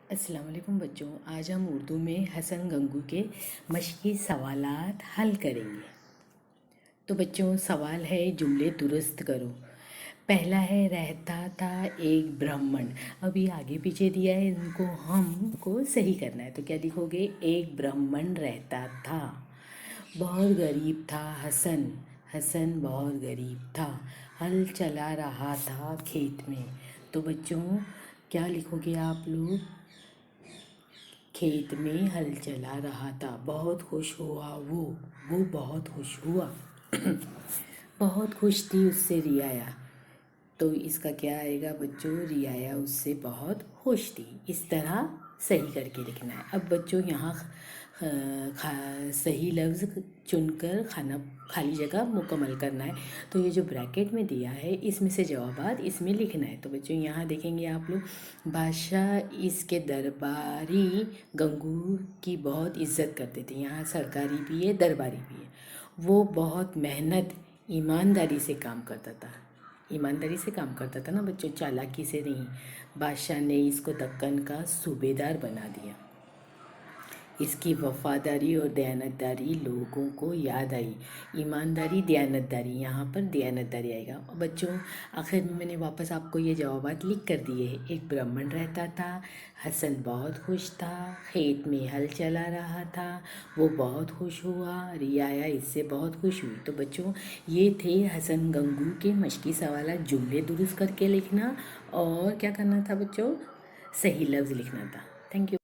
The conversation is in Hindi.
अस्सलाम वालेकुम बच्चों। आज हम उर्दू में हसन गंगू के मश्की सवालात हल करेंगे। तो बच्चों, सवाल है जुमले दुरुस्त करो। पहला है रहता था एक ब्राह्मण। अभी आगे पीछे दिया है, इनको हमको सही करना है। तो क्या लिखोगे? एक ब्राह्मण रहता था, बहुत गरीब था हसन। हसन बहुत गरीब था, हल चला रहा था खेत में। तो बच्चों, क्या लिखोगे आप लोग? खेत में हल चला रहा था, बहुत खुश हुआ वो बहुत खुश हुआ। बहुत खुश थी उससे रियाया। तो इसका क्या आएगा बच्चों? रियाया उससे बहुत खुश थी। इस तरह सही करके लिखना है। अब बच्चों, यहाँ सही लफ्ज़ चुनकर खाना खाली जगह मुकम्मल करना है। तो ये जो ब्रैकेट में दिया है, इसमें से जवाबात इसमें लिखना है। तो बच्चों, यहाँ देखेंगे आप लोग, बादशाह इसके दरबारी गंगू की बहुत इज्जत करते थे। यहाँ सरकारी भी है, दरबारी भी है। वो बहुत मेहनत ईमानदारी से काम करता था। ईमानदारी से काम करता था ना बच्चों, चालाकी से नहीं। बादशाह ने इसको दक्कन का सूबेदार बना दिया। इसकी वफादारी और दयानतदारी लोगों को याद आई। ईमानदारी, दयानतदारी, यहाँ पर दयानतदारी आएगा। और बच्चों, आखिर में मैंने वापस आपको ये जवाबात लिख कर दिए हैं। एक ब्राह्मण रहता था, हसन बहुत खुश था, खेत में हल चला रहा था, वो बहुत खुश हुआ, रियाया इससे बहुत खुश हुई। तो बच्चों, ये थे हसन गंगू के मश्की सवाल। जुमले दुरुस्त करके लिखना और क्या करना था बच्चों? सही लफ्ज़ लिखना था। Thank you.